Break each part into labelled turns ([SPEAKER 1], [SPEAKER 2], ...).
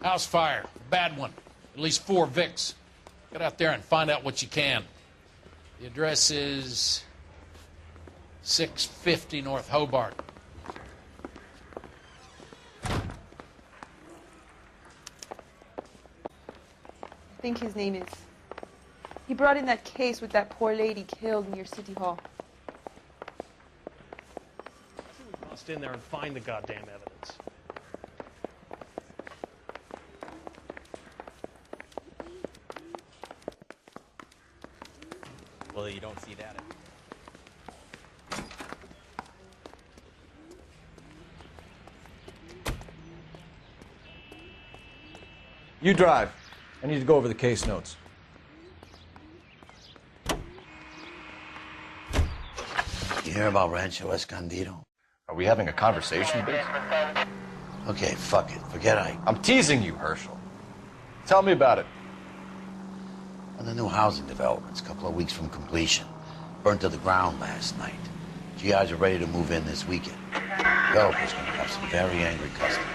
[SPEAKER 1] House fire. Bad one. At least 4 Vicks. Get out there and find out what you can. The address is 650 North Hobart.
[SPEAKER 2] I think his name is. He brought in that case with that poor lady killed near City Hall.
[SPEAKER 3] We bust in there and find the goddamn evidence.
[SPEAKER 4] Well, you don't see that.
[SPEAKER 5] You drive. I need to go over the case notes.
[SPEAKER 6] You hear about Rancho Escondido?
[SPEAKER 5] Are we having a conversation, Biggs?
[SPEAKER 6] Okay, fuck it. Forget
[SPEAKER 5] I'm teasing you, Herschel. Tell me about it.
[SPEAKER 6] On the new housing developments, a couple of weeks from completion. Burnt to the ground last night. GIs are ready to move in this weekend. Developers going to have some very angry customers.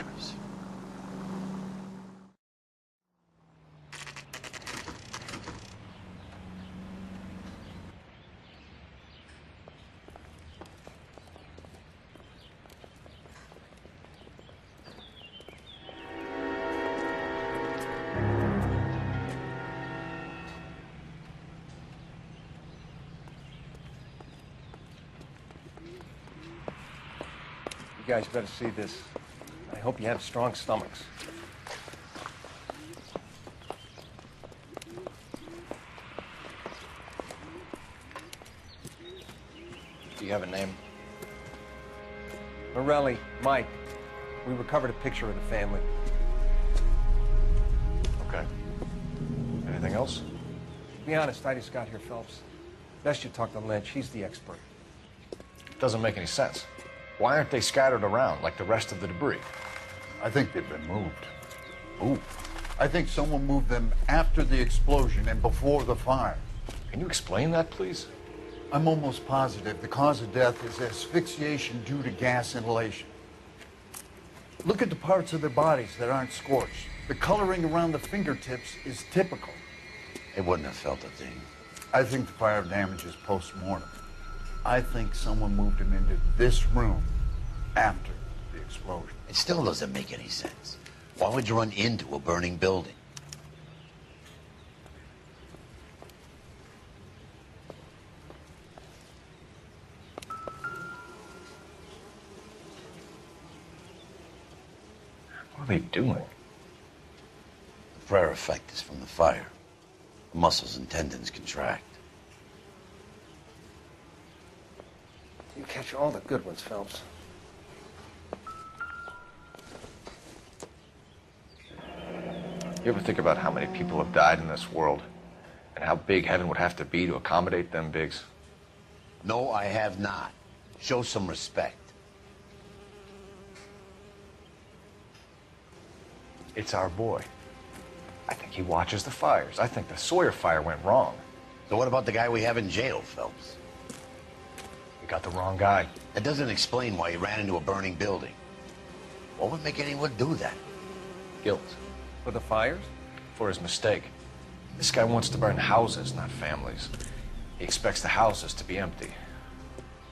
[SPEAKER 7] You guys better see this. I hope you have strong stomachs.
[SPEAKER 5] Do you have a name?
[SPEAKER 7] Morelli, Mike. We recovered a picture of the family.
[SPEAKER 5] Okay. Anything else?
[SPEAKER 7] To be honest, I just got here, Phelps. Best you talk to Lynch. He's the expert.
[SPEAKER 5] Doesn't make any sense. Why aren't they scattered around like the rest of the debris?
[SPEAKER 8] I think they've been moved. Ooh. I think someone moved them after the explosion and before the fire.
[SPEAKER 5] Can you explain that, please?
[SPEAKER 8] I'm almost positive the cause of death is asphyxiation due to gas inhalation. Look at the parts of their bodies that aren't scorched. The coloring around the fingertips is typical.
[SPEAKER 6] They wouldn't have felt a thing.
[SPEAKER 8] I think the fire damage is post-mortem. I think someone moved him into this room after the explosion.
[SPEAKER 6] It still doesn't make any sense. Why would you run into a burning building?
[SPEAKER 5] What are they doing?
[SPEAKER 6] The flare effect is from the fire. The muscles and tendons contract.
[SPEAKER 7] You catch all the good ones, Phelps.
[SPEAKER 5] You ever think about how many people have died in this world? And how big heaven would have to be to accommodate them, Biggs?
[SPEAKER 6] No, I have not. Show some respect.
[SPEAKER 5] It's our boy. I think he watches the fires. I think the Sawyer fire went wrong.
[SPEAKER 6] So what about the guy we have in jail, Phelps?
[SPEAKER 5] We got the wrong guy.
[SPEAKER 6] That doesn't explain why he ran into a burning building. What would make anyone do that?
[SPEAKER 5] Guilt.
[SPEAKER 7] For the fires?
[SPEAKER 5] For his mistake. This guy wants to burn houses, not families. He expects the houses to be empty.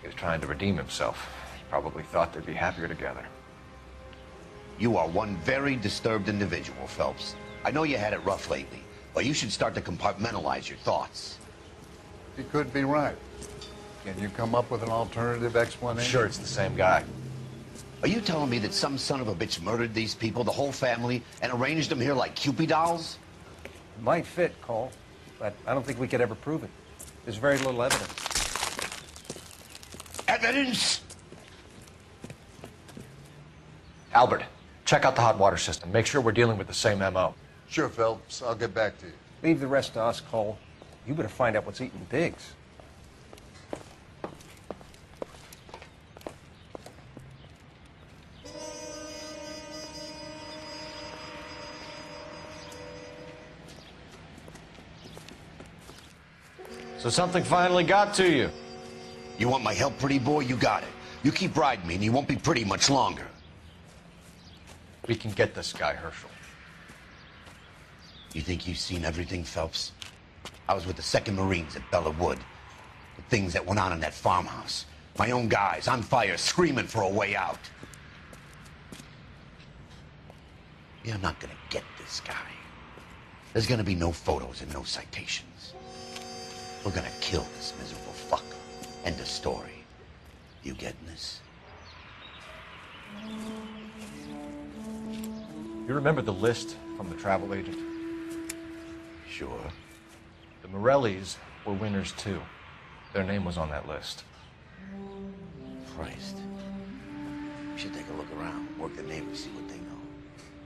[SPEAKER 5] He was trying to redeem himself. He probably thought they'd be happier together.
[SPEAKER 6] You are one very disturbed individual, Phelps. I know you had it rough lately, but you should start to compartmentalize your thoughts.
[SPEAKER 8] You could be right. Can you come up with an alternative explanation?
[SPEAKER 5] Sure, it's the same guy.
[SPEAKER 6] Are you telling me that some son of a bitch murdered these people, the whole family, and arranged them here like Cupid dolls?
[SPEAKER 7] It might fit, Cole, but I don't think we could ever prove it. There's very little evidence.
[SPEAKER 6] Evidence?
[SPEAKER 5] Albert, check out the hot water system. Make sure we're dealing with the same MO.
[SPEAKER 8] Sure, Phelps. I'll get back to you.
[SPEAKER 7] Leave the rest to us, Cole. You better find out what's eating Biggs.
[SPEAKER 5] So something finally got to you.
[SPEAKER 6] You want my help, pretty boy? You got it. You keep riding me, and you won't be pretty much longer.
[SPEAKER 5] We can get this guy, Herschel.
[SPEAKER 6] You think you've seen everything, Phelps? I was with the 2nd Marines at Bella Wood. The things that went on in that farmhouse. My own guys on fire, screaming for a way out. You're not gonna get this guy. There's gonna be no photos and no citations. We're gonna kill this miserable fucker. End of story. You getting this?
[SPEAKER 5] You remember the list from the travel agent?
[SPEAKER 6] Sure.
[SPEAKER 5] The Morellis were winners too. Their name was on that list.
[SPEAKER 6] Christ. We should take a look around, work the neighbors, see what they know.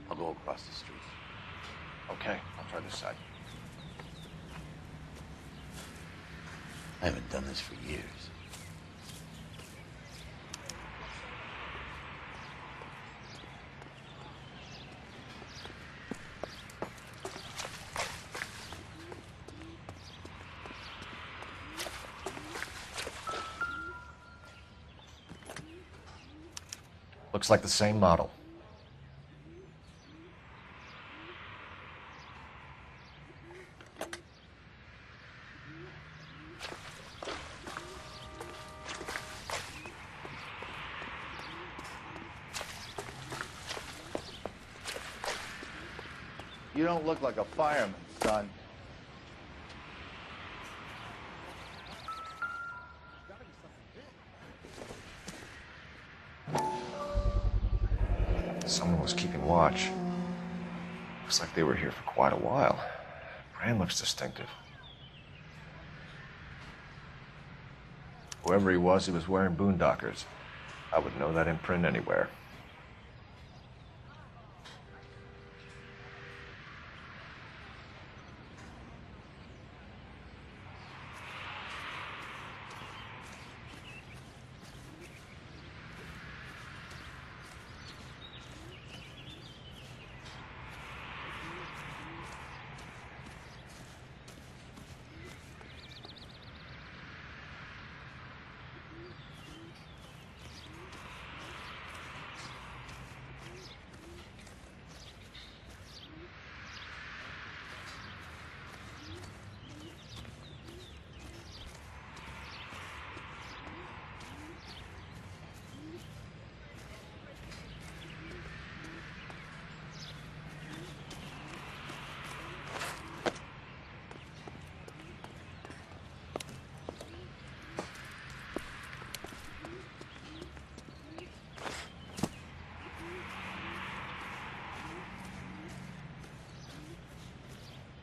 [SPEAKER 6] I'll go across the street.
[SPEAKER 5] Okay, I'll try this side.
[SPEAKER 6] I haven't done this for years.
[SPEAKER 5] Looks like the same model.
[SPEAKER 8] You don't look like a fireman, son.
[SPEAKER 5] Someone was keeping watch. Looks like they were here for quite a while. Brand looks distinctive. Whoever he was wearing boondockers. I would know that imprint anywhere.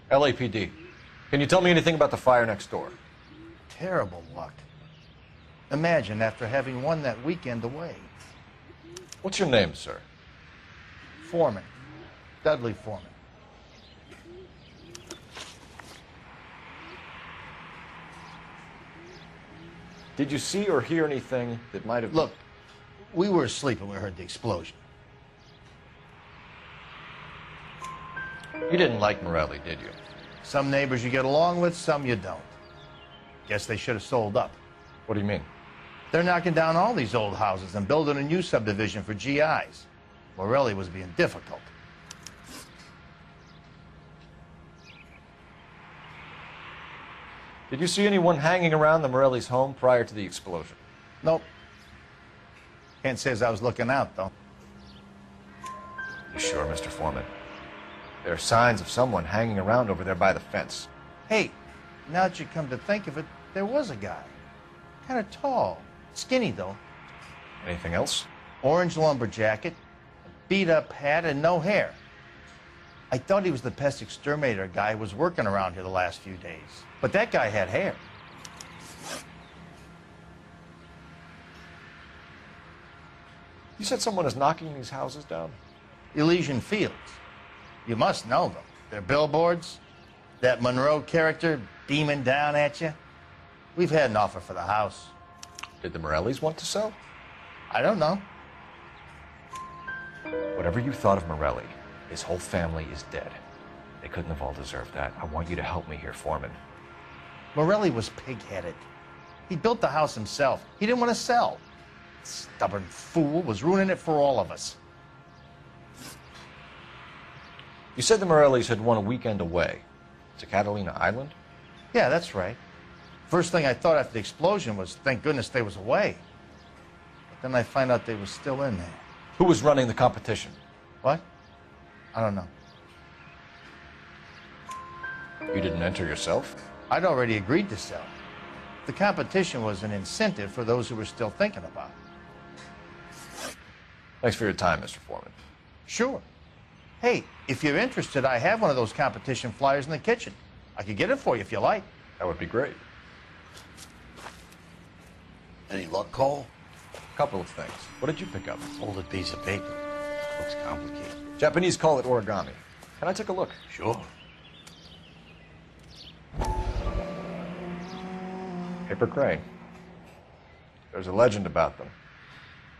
[SPEAKER 5] LAPD. Can you tell me anything about the fire next door?
[SPEAKER 4] Terrible luck. Imagine after having won that weekend away.
[SPEAKER 5] What's your name, sir?
[SPEAKER 4] Foreman. Dudley Foreman.
[SPEAKER 5] Did you see or hear anything that might have...
[SPEAKER 4] Look, we were asleep when we heard the explosion.
[SPEAKER 5] You didn't like Morelli, did you?
[SPEAKER 4] Some neighbors you get along with, some you don't. Guess they should have sold up.
[SPEAKER 5] What do you mean?
[SPEAKER 4] They're knocking down all these old houses and building a new subdivision for GIs. Morelli was being difficult.
[SPEAKER 5] Did you see anyone hanging around the Morelli's home prior to the explosion?
[SPEAKER 4] Nope. Can't say as I was looking out, though.
[SPEAKER 5] You sure, Mr. Foreman? There are signs of someone hanging around over there by the fence.
[SPEAKER 4] Hey, now that you come to think of it, there was a guy. Kind of tall. Skinny, though.
[SPEAKER 5] Anything else?
[SPEAKER 4] Orange lumber jacket, a beat-up hat, and no hair. I thought he was the pest exterminator guy who was working around here the last few days. But that guy had hair.
[SPEAKER 5] You said someone is knocking these houses down?
[SPEAKER 4] Elysian Fields. You must know them. They're billboards. That Monroe character beaming down at you. We've had an offer for the house.
[SPEAKER 5] Did the Morellis want to sell?
[SPEAKER 4] I don't know.
[SPEAKER 5] Whatever you thought of Morelli, his whole family is dead. They couldn't have all deserved that. I want you to help me here, Foreman.
[SPEAKER 4] Morelli was pig-headed. He built the house himself. He didn't want to sell. Stubborn fool was ruining it for all of us.
[SPEAKER 5] You said the Morellis had won a weekend away to Catalina Island?
[SPEAKER 4] Yeah, that's right. First thing I thought after the explosion was, thank goodness they was away. But then I find out they was still in there.
[SPEAKER 5] Who was running the competition?
[SPEAKER 4] What? I don't know.
[SPEAKER 5] You didn't enter yourself?
[SPEAKER 4] I'd already agreed to sell. The competition was an incentive for those who were still thinking about it.
[SPEAKER 5] Thanks for your time, Mr. Foreman.
[SPEAKER 4] Sure. Hey, if you're interested, I have one of those competition flyers in the kitchen. I could get it for you if you like.
[SPEAKER 5] That would be great.
[SPEAKER 6] Any luck, Cole?
[SPEAKER 5] A couple of things. What did you pick up?
[SPEAKER 6] Folded piece of paper. Looks complicated.
[SPEAKER 5] Japanese call it origami. Can I take a look?
[SPEAKER 6] Sure.
[SPEAKER 5] Paper crane. There's a legend about them.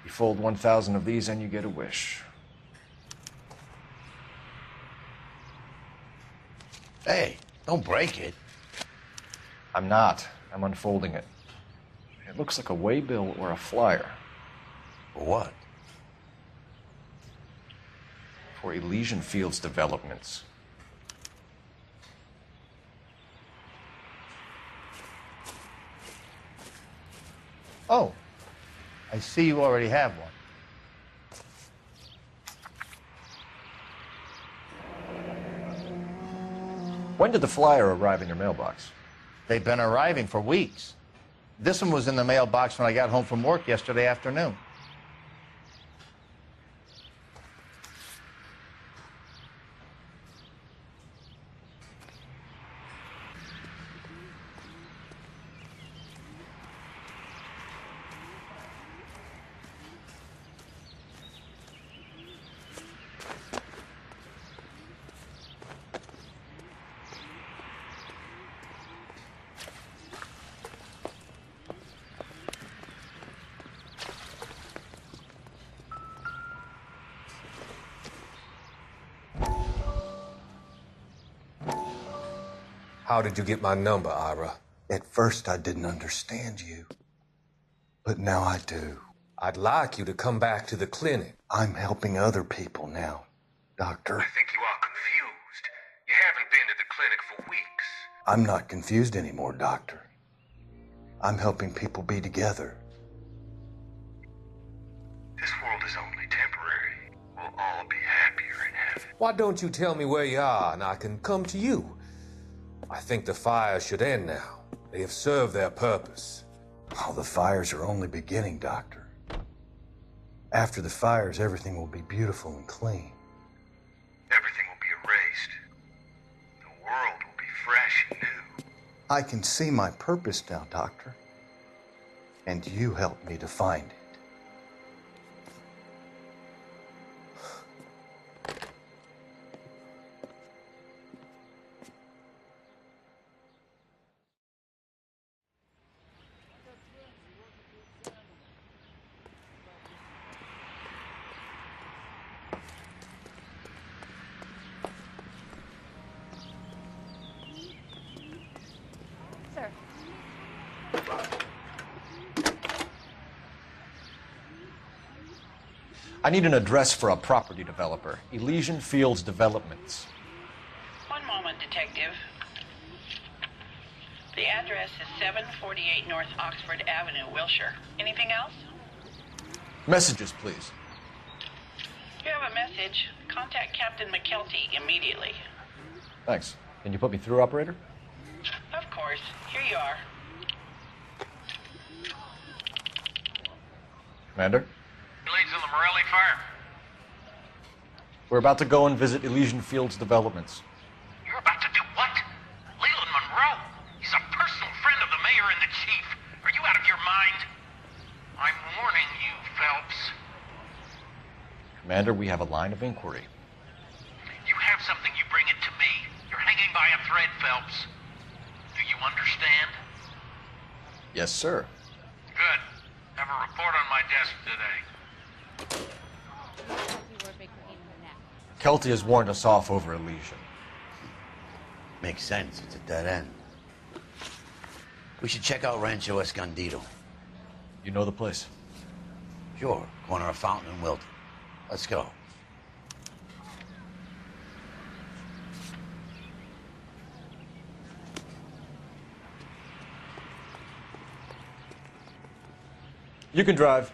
[SPEAKER 5] You fold 1,000 of these and you get a wish.
[SPEAKER 6] Hey, don't break it.
[SPEAKER 5] I'm not. I'm unfolding it. It looks like a waybill or a flyer.
[SPEAKER 6] For what?
[SPEAKER 5] For Elysian Fields developments.
[SPEAKER 4] Oh, I see you already have one.
[SPEAKER 5] When did the flyer arrive in your mailbox?
[SPEAKER 4] They've been arriving for weeks. This one was in the mailbox when I got home from work yesterday afternoon.
[SPEAKER 9] How did you get my number, Ira?
[SPEAKER 10] At first, I didn't understand you, but now I do.
[SPEAKER 9] I'd like you to come back to the clinic.
[SPEAKER 10] I'm helping other people now, Doctor.
[SPEAKER 9] I think you are confused. You haven't been to the clinic for weeks.
[SPEAKER 10] I'm not confused anymore, Doctor. I'm helping people be together.
[SPEAKER 9] This world is only temporary. We'll all be happier in heaven. Why don't you tell me where you are and I can come to you? I think the fires should end now. They have served their purpose.
[SPEAKER 10] Oh, the fires are only beginning, Doctor. After the fires, everything will be beautiful and clean.
[SPEAKER 9] Everything will be erased. The world will be fresh and new.
[SPEAKER 10] I can see my purpose now, Doctor. And you helped me to find it.
[SPEAKER 2] Sir.
[SPEAKER 5] I need an address for a property developer. Elysian Fields Developments.
[SPEAKER 11] One moment, Detective. The address is 748 North Oxford Avenue, Wilshire. Anything else?
[SPEAKER 5] Messages, please.
[SPEAKER 11] You have a message. Contact Captain McKelty immediately.
[SPEAKER 5] Thanks. Can you put me through, operator?
[SPEAKER 11] Of course. Here you are.
[SPEAKER 5] Commander?
[SPEAKER 9] Leads in the Morelli fire.
[SPEAKER 5] We're about to go and visit Elysian Fields Developments.
[SPEAKER 9] You're about to do what? Leland Monroe. He's a personal friend of the mayor and the chief. Are you out of your mind? I'm warning you, Phelps.
[SPEAKER 5] Commander, we have a line of inquiry.
[SPEAKER 9] You have something, you bring it to me. You're hanging by a thread, Phelps. Do you understand?
[SPEAKER 5] Yes, sir.
[SPEAKER 9] Good. Have a report on my desk today.
[SPEAKER 5] Kelty has warned us off over Elysian.
[SPEAKER 6] Makes sense. It's a dead end. We should check out Rancho Escondido.
[SPEAKER 5] You know the place?
[SPEAKER 6] Sure. Corner of Fountain and Wilton. Let's go.
[SPEAKER 5] You can drive.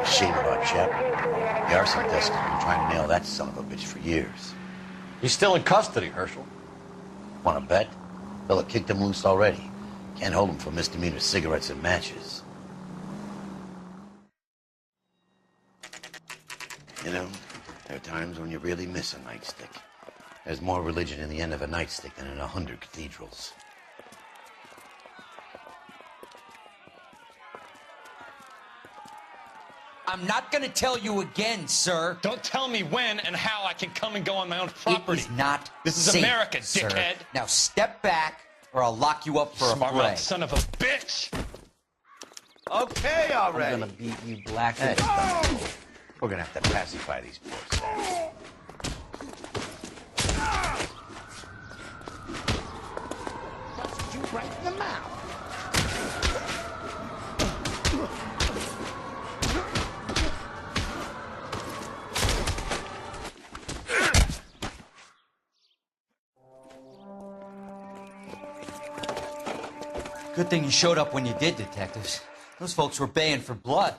[SPEAKER 6] Shame about Shep. The arson desk has been trying to nail that son of a bitch for years.
[SPEAKER 5] He's still in custody, Herschel.
[SPEAKER 6] Want to bet? Fella kicked him loose already. Can't hold him for misdemeanor cigarettes and matches. You know, there are times when you really miss a nightstick. There's more religion in the end of a nightstick than in 100 cathedrals.
[SPEAKER 12] I'm not gonna tell you again, sir.
[SPEAKER 3] Don't tell me when and how I can come and go on my own property.
[SPEAKER 12] It is not
[SPEAKER 3] This is
[SPEAKER 12] safe,
[SPEAKER 3] America,
[SPEAKER 12] sir.
[SPEAKER 3] dickhead.
[SPEAKER 12] Now step back, or I'll lock you up for
[SPEAKER 3] Smart
[SPEAKER 12] a fray.
[SPEAKER 3] mouth son of a bitch.
[SPEAKER 6] Okay, already.
[SPEAKER 12] I'm gonna beat you black
[SPEAKER 6] Hey,
[SPEAKER 12] and
[SPEAKER 6] we're gonna have to pacify these poor saps.
[SPEAKER 4] Busted you right in the mouth.
[SPEAKER 12] Good thing you showed up when you did, detectives. Those folks were baying for blood.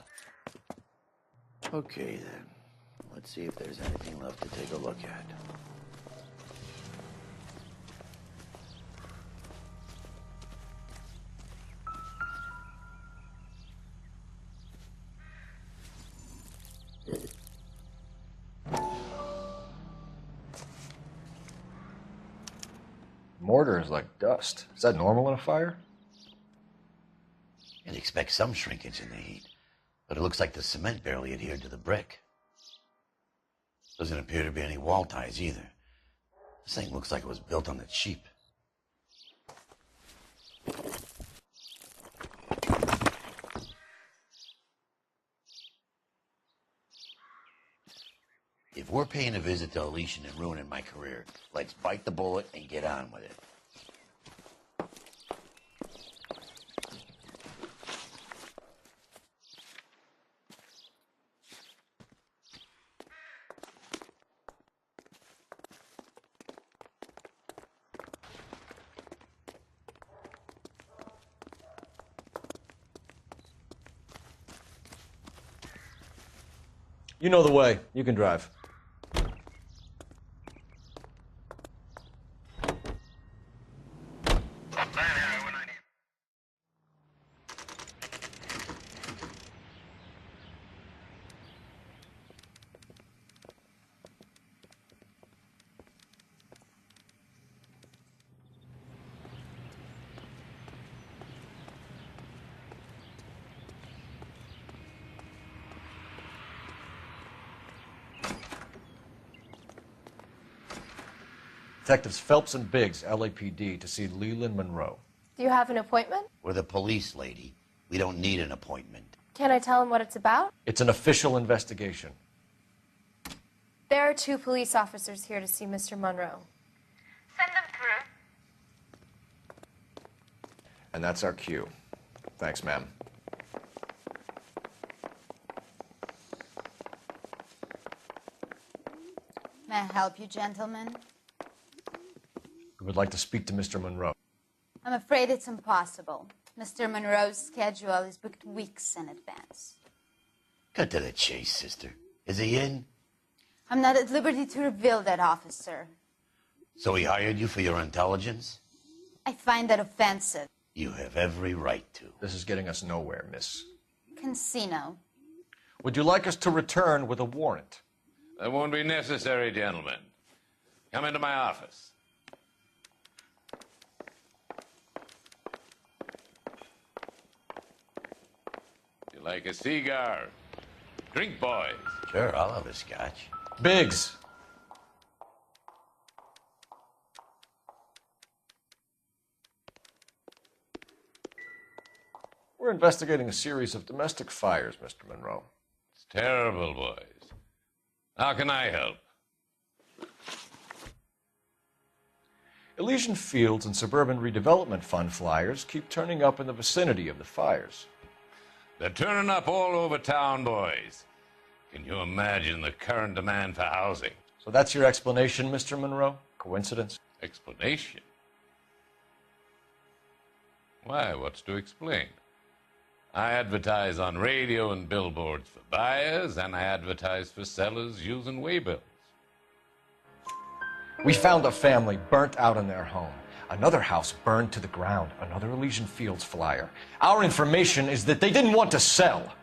[SPEAKER 6] Okay, then. Let's see if there's anything left to take a look at.
[SPEAKER 5] Mortar is like dust. Is that normal in a fire?
[SPEAKER 6] You'd expect some shrinkage in the heat, but it looks like the cement barely adhered to the brick. Doesn't appear to be any wall ties either. This thing looks like it was built on the cheap. If we're paying a visit to Elysian and ruining my career, let's bite the bullet and get on with it.
[SPEAKER 5] You know the way. You can drive. Detectives Phelps and Biggs, LAPD, to see Leland Monroe.
[SPEAKER 13] Do you have an appointment?
[SPEAKER 6] We're the police, lady. We don't need an appointment.
[SPEAKER 13] Can I tell him what it's about?
[SPEAKER 5] It's an official investigation.
[SPEAKER 13] There are 2 police officers here to see Mr. Monroe. Send them through.
[SPEAKER 5] And that's our cue. Thanks, ma'am.
[SPEAKER 14] May I help you, gentlemen?
[SPEAKER 5] We would like to speak to Mr. Monroe.
[SPEAKER 14] I'm afraid it's impossible. Mr. Monroe's schedule is booked weeks in advance.
[SPEAKER 6] Cut to the chase, sister. Is he in?
[SPEAKER 14] I'm not at liberty to reveal that, officer.
[SPEAKER 6] So he hired you for your intelligence?
[SPEAKER 14] I find that offensive.
[SPEAKER 6] You have every right to.
[SPEAKER 5] This is getting us nowhere, miss.
[SPEAKER 14] Casino.
[SPEAKER 5] Would you like us to return with a warrant?
[SPEAKER 15] That won't be necessary, gentlemen. Come into my office. You like a cigar? Drink, boys.
[SPEAKER 6] Sure, I'll have a scotch.
[SPEAKER 5] Biggs. We're investigating a series of domestic fires, Mr. Monroe.
[SPEAKER 15] It's terrible, boys. How can I help?
[SPEAKER 5] Elysian Fields and Suburban Redevelopment Fund flyers keep turning up in the vicinity of the fires.
[SPEAKER 15] They're turning up all over town, boys. Can you imagine the current demand for housing?
[SPEAKER 5] So that's your explanation, Mr. Monroe? Coincidence?
[SPEAKER 15] Explanation? Why, what's to explain? I advertise on radio and billboards for buyers, and I advertise for sellers using waybills.
[SPEAKER 5] We found a family burnt out in their home. Another house burned to the ground. Another Elysian Fields flyer. Our information is that they didn't want to sell.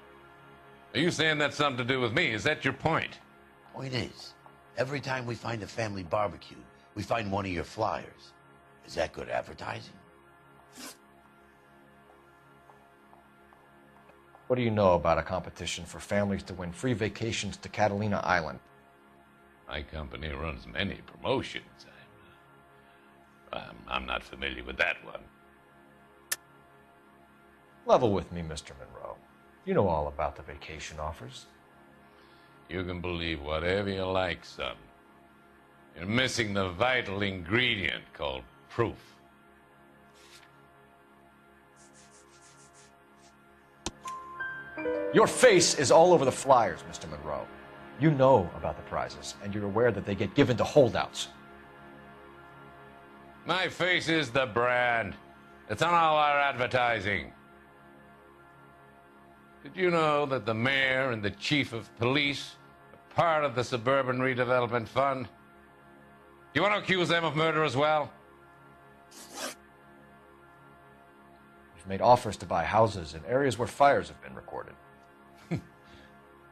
[SPEAKER 15] Are you saying that's something to do with me? Is that your point?
[SPEAKER 6] Point is, every time we find a family barbecue, we find one of your flyers. Is that good advertising?
[SPEAKER 5] What do you know about a competition for families to win free vacations to Catalina Island?
[SPEAKER 15] My company runs many promotions. I'm not familiar with that one.
[SPEAKER 5] Level with me, Mr. Monroe. You know all about the vacation offers.
[SPEAKER 15] You can believe whatever you like, son. You're missing the vital ingredient called proof.
[SPEAKER 5] Your face is all over the flyers, Mr. Monroe. You know about the prizes, and you're aware that they get given to holdouts.
[SPEAKER 15] My face is the brand. It's on all our advertising. Did you know that the mayor and the chief of police are part of the Suburban Redevelopment Fund? Do you want to accuse them of murder as well?
[SPEAKER 5] We've made offers to buy houses in areas where fires have been recorded.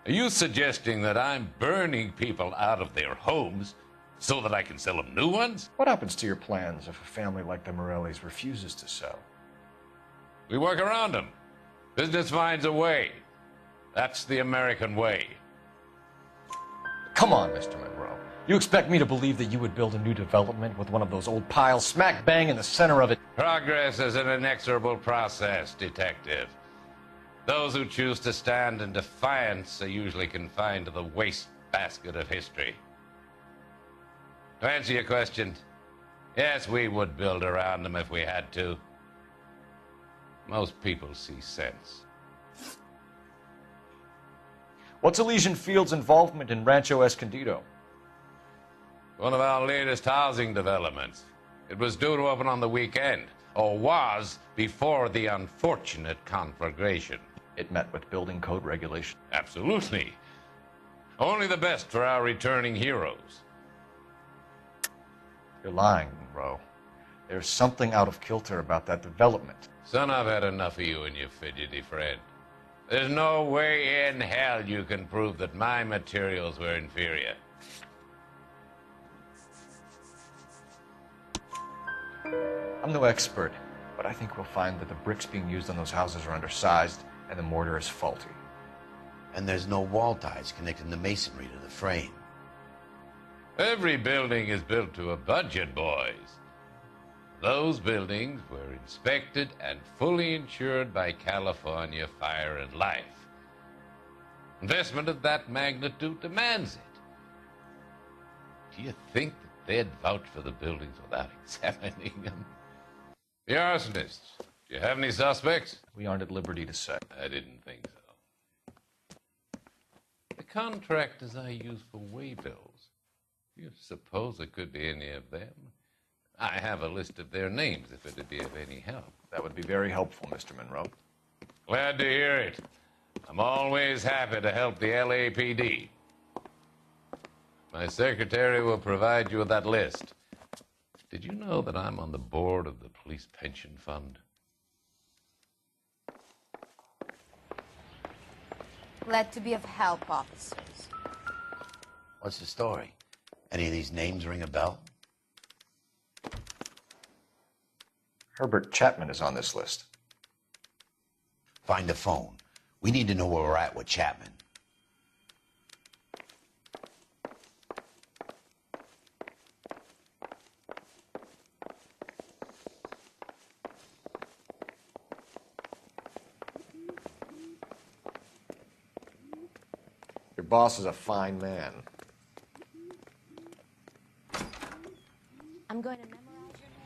[SPEAKER 15] Are you suggesting that I'm burning people out of their homes so that I can sell them new ones?
[SPEAKER 5] What happens to your plans if a family like the Morellis refuses to sell?
[SPEAKER 15] We work around them. Business finds a way. That's the American way.
[SPEAKER 5] Come on, Mr. Monroe. You expect me to believe that you would build a new development with one of those old piles smack bang in the center of it?
[SPEAKER 15] Progress is an inexorable process, detective. Those who choose to stand in defiance are usually confined to the wastebasket of history. To answer your question, yes, we would build around them if we had to. Most people see sense.
[SPEAKER 5] What's Elysian Fields' involvement in Rancho Escondido?
[SPEAKER 15] One of our latest housing developments. It was due to open on the weekend, or was before the unfortunate conflagration.
[SPEAKER 5] It met with building code regulation.
[SPEAKER 15] Absolutely. Only the best for our returning heroes.
[SPEAKER 5] You're lying, Monroe. There's something out of kilter about that development.
[SPEAKER 15] Son, I've had enough of you and your fidgety friend. There's no way in hell you can prove that my materials were inferior.
[SPEAKER 5] I'm no expert, but I think we'll find that the bricks being used on those houses are undersized and the mortar is faulty.
[SPEAKER 6] And there's no wall ties connecting the masonry to the frame.
[SPEAKER 15] Every building is built to a budget, boys. Those buildings were inspected and fully insured by California Fire and Life. Investment of that magnitude demands it. Do you think that they'd vouch for the buildings without examining them? The arsonists, do you have any suspects?
[SPEAKER 5] We aren't at liberty to say.
[SPEAKER 15] I didn't think so. The contractors I use for waybills, do you suppose it could be any of them? I have a list of their names if it'd be of any help.
[SPEAKER 5] That would be very helpful, Mr. Monroe.
[SPEAKER 15] Glad to hear it. I'm always happy to help the LAPD. My secretary will provide you with that list. Did you know that I'm on the board of the police pension fund?
[SPEAKER 14] Glad to be of help, officers.
[SPEAKER 6] What's the story? Any of these names ring a bell?
[SPEAKER 5] Herbert Chapman is on this list.
[SPEAKER 6] Find the phone. We need to know where we're at with Chapman.
[SPEAKER 5] Your boss is a fine man.
[SPEAKER 13] I'm going to memorize your name.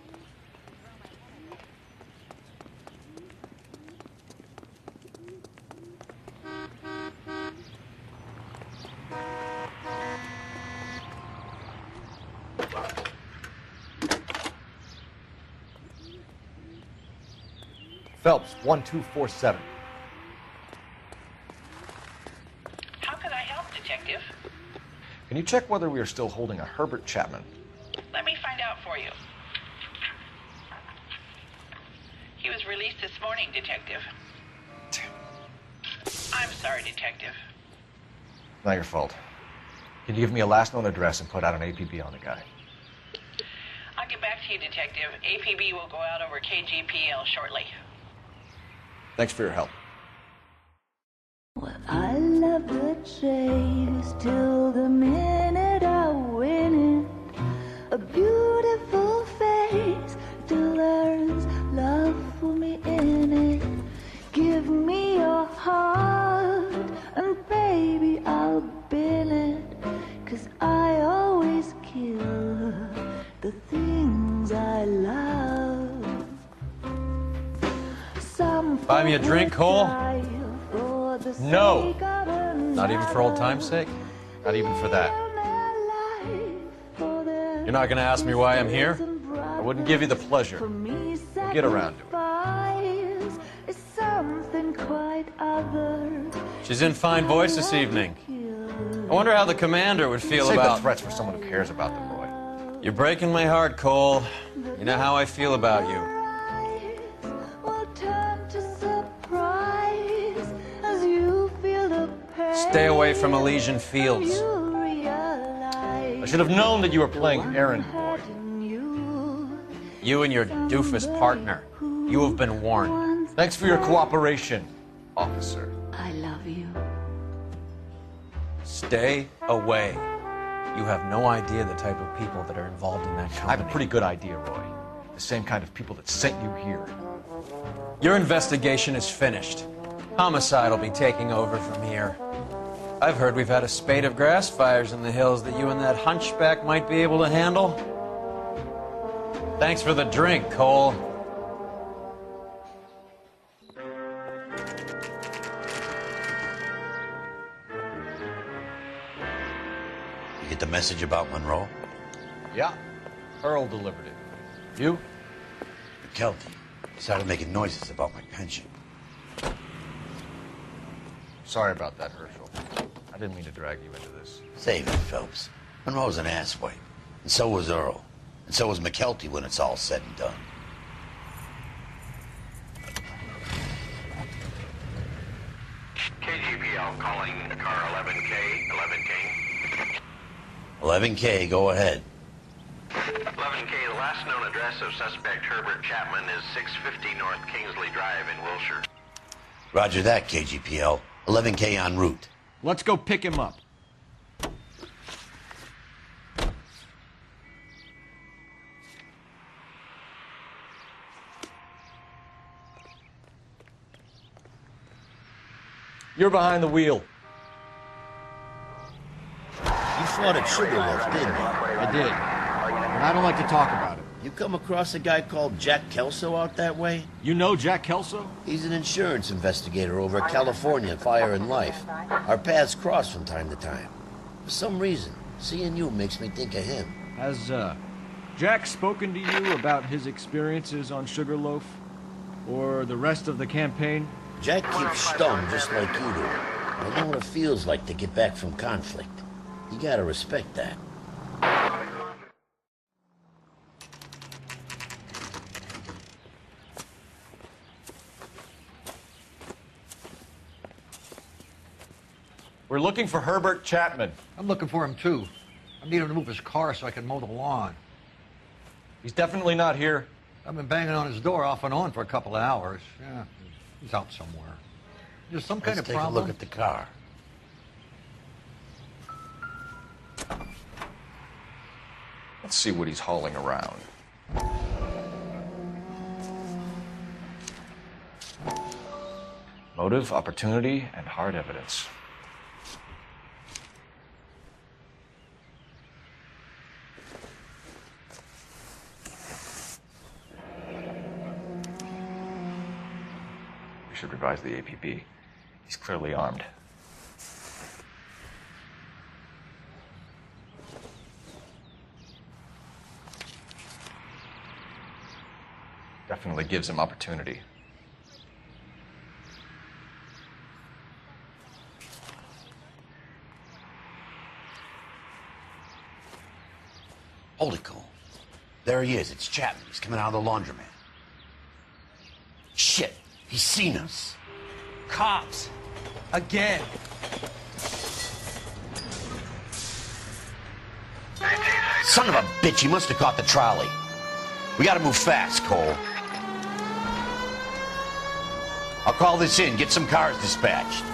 [SPEAKER 5] Phelps, 1247.
[SPEAKER 11] How can I help, Detective?
[SPEAKER 5] Can you check whether we are still holding a Herbert Chapman?
[SPEAKER 11] Let me find out for you. He was released this morning, Detective. I'm sorry, Detective.
[SPEAKER 5] Not your fault. Can you give me a last known address and put out an APB on the guy?
[SPEAKER 11] I'll get back to you, Detective. APB will go out over KGPL shortly.
[SPEAKER 5] Thanks for your help.
[SPEAKER 16] I love the chase till the minute I win it. A beautiful face till there's love for me in it. Give me your heart and baby I'll bin it. 'Cause I always kill the things I love.
[SPEAKER 12] Buy me a drink, Cole? No. Not even for old time's sake?
[SPEAKER 5] Not even for that.
[SPEAKER 12] You're not going to ask me why I'm here? I wouldn't give you the pleasure. We'll get around to it. She's in fine voice this evening. I wonder how the commander would feel
[SPEAKER 5] Save
[SPEAKER 12] about...
[SPEAKER 5] the threats for someone who cares about them, Roy.
[SPEAKER 12] You're breaking my heart, Cole. You know how I feel about you. Stay away from Elysian Fields.
[SPEAKER 5] I should have known that you were playing errand boy.
[SPEAKER 12] You and your doofus partner. You have been warned.
[SPEAKER 5] Thanks for your cooperation, officer.
[SPEAKER 16] I love you.
[SPEAKER 12] Stay away. You have no idea the type of people that are involved in that company.
[SPEAKER 5] I have a pretty good idea, Roy. The same kind of people that sent you here.
[SPEAKER 12] Your investigation is finished. Homicide will be taking over from here. I've heard we've had a spate of grass fires in the hills that you and that hunchback might be able to handle. Thanks for the drink, Cole.
[SPEAKER 6] You get the message about Monroe?
[SPEAKER 5] Yeah. Earl delivered it. You?
[SPEAKER 6] McKelty started making noises about my pension.
[SPEAKER 5] Sorry about that, Herschel. I didn't mean to drag you into this.
[SPEAKER 6] Save it, Phelps. Monroe's an asswipe. And so was Earl. And so was McKelty when it's all said and done.
[SPEAKER 17] KGPL calling car 11K, 11K.
[SPEAKER 6] 11K, go ahead.
[SPEAKER 17] 11K, the last known address of suspect Herbert Chapman is 650 North Kingsley Drive in Wilshire.
[SPEAKER 6] Roger that, KGPL. 11K en route.
[SPEAKER 18] Let's go pick him up.
[SPEAKER 5] You're behind the wheel.
[SPEAKER 19] You fought at Sugarloaf, didn't you?
[SPEAKER 18] I did. But I don't like to talk about it.
[SPEAKER 19] You come across a guy called Jack Kelso out that way?
[SPEAKER 18] You know Jack Kelso?
[SPEAKER 19] He's an insurance investigator over at California Fire and Life. Our paths cross from time to time. For some reason, seeing you makes me think of him.
[SPEAKER 18] Has, Jack spoken to you about his experiences on Sugarloaf? Or the rest of the campaign?
[SPEAKER 19] Jack keeps stung just like you do. I know what it feels like to get back from conflict. You gotta respect that.
[SPEAKER 5] We're looking for Herbert Chapman.
[SPEAKER 8] I'm looking for him, too. I need him to move his car so I can mow the lawn.
[SPEAKER 5] He's definitely not here.
[SPEAKER 8] I've been banging on his door off and on for a couple of hours. Yeah, he's out somewhere. There's some kind of
[SPEAKER 6] Let's
[SPEAKER 8] problem.
[SPEAKER 6] take a look at the car.
[SPEAKER 5] Let's see what he's hauling around. Motive, opportunity, and hard evidence. We should revise the APB. He's clearly armed. Definitely gives him opportunity.
[SPEAKER 6] Hold it, Cole. There he is. It's Chapman. He's coming out of the laundromat. Shit. He's seen us.
[SPEAKER 12] Cops. Again.
[SPEAKER 6] Son of a bitch. He must have caught the trolley. We gotta move fast, Cole. I'll call this in. Get some cars dispatched.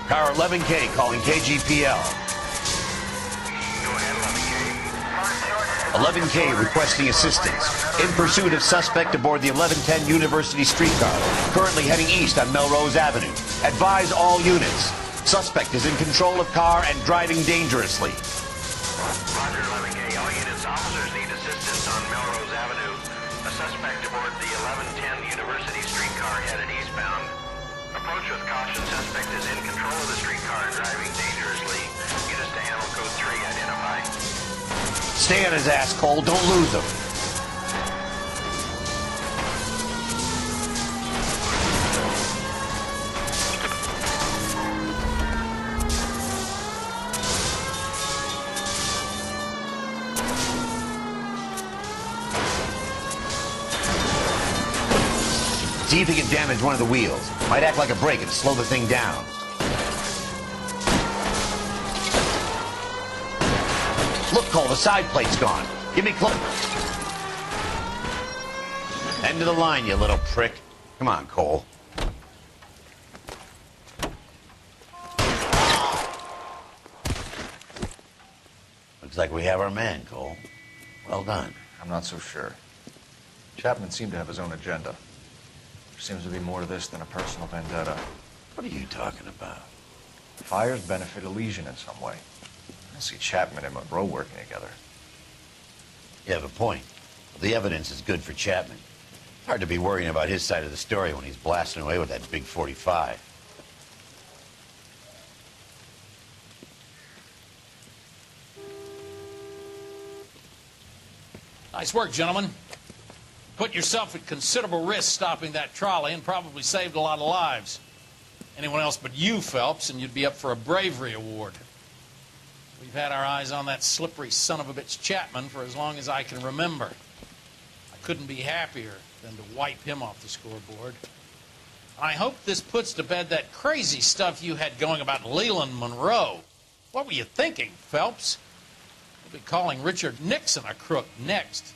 [SPEAKER 6] Car 11K calling KGPL. 11K requesting assistance. In pursuit of suspect aboard the 1110 University streetcar. Currently heading east on Melrose Avenue. Advise all units. Suspect is in control of car and driving dangerously.
[SPEAKER 17] Roger, 11K. All units, officers need assistance on Melrose Avenue. A suspect aboard the 1110 University streetcar headed eastbound. Approach with caution. Suspect is in control of the streetcar and driving dangerously. Units to handle code 3 identify.
[SPEAKER 6] Stay on his ass, Cole. Don't lose him. See if he can damage one of the wheels. Might act like a brake and slow the thing down. Look, Cole, the side plate's gone. Give me close. End of the line, you little prick. Come on, Cole. Looks like we have our man, Cole. Well done.
[SPEAKER 5] I'm not so sure. Chapman seemed to have his own agenda. There seems to be more to this than a personal vendetta.
[SPEAKER 6] What are you talking about?
[SPEAKER 5] Fires benefit Elysian in some way. I don't see Chapman and Monroe working together.
[SPEAKER 6] You have a point. The evidence is good for Chapman. Hard to be worrying about his side of the story when he's blasting away with that big 45.
[SPEAKER 1] Nice work, gentlemen. Put yourself at considerable risk stopping that trolley and probably saved a lot of lives. Anyone else but you, Phelps, and you'd be up for a bravery award. We've had our eyes on that slippery son of a bitch Chapman for as long as I can remember. I couldn't be happier than to wipe him off the scoreboard. I hope this puts to bed that crazy stuff you had going about Leland Monroe. What were you thinking, Phelps? We'll be calling Richard Nixon a crook next.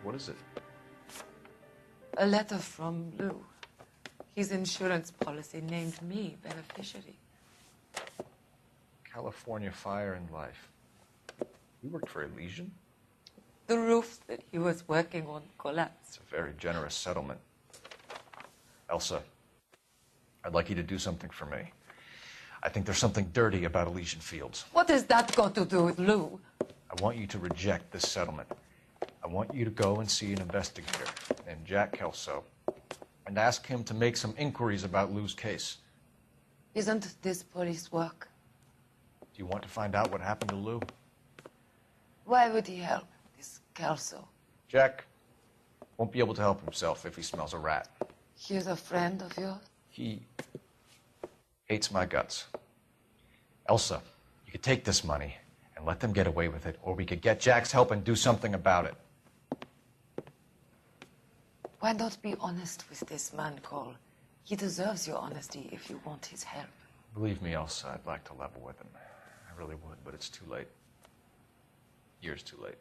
[SPEAKER 5] What is it?
[SPEAKER 20] A letter from Lou. His insurance policy named me beneficiary.
[SPEAKER 5] California Fire and Life. You worked for Elysian?
[SPEAKER 20] The roof that he was working on collapsed.
[SPEAKER 5] It's a very generous settlement. Elsa, I'd like you to do something for me. I think there's something dirty about Elysian Fields.
[SPEAKER 20] What has that got to do with Lou?
[SPEAKER 5] I want you to reject this settlement. I want you to go and see an investigator named Jack Kelso and ask him to make some inquiries about Lou's case.
[SPEAKER 20] Isn't this police work?
[SPEAKER 5] Do you want to find out what happened to Lou?
[SPEAKER 20] Why would he help, this Kelso?
[SPEAKER 5] Jack won't be able to help himself if he smells a rat.
[SPEAKER 20] He's a friend of yours?
[SPEAKER 5] He hates my guts. Elsa, you could take this money and let them get away with it, or we could get Jack's help and do something about it.
[SPEAKER 20] Why not be honest with this man, Cole? He deserves your honesty if you want his help.
[SPEAKER 5] Believe me, Elsa, I'd like to level with him. I really would, but it's too late. Years too late.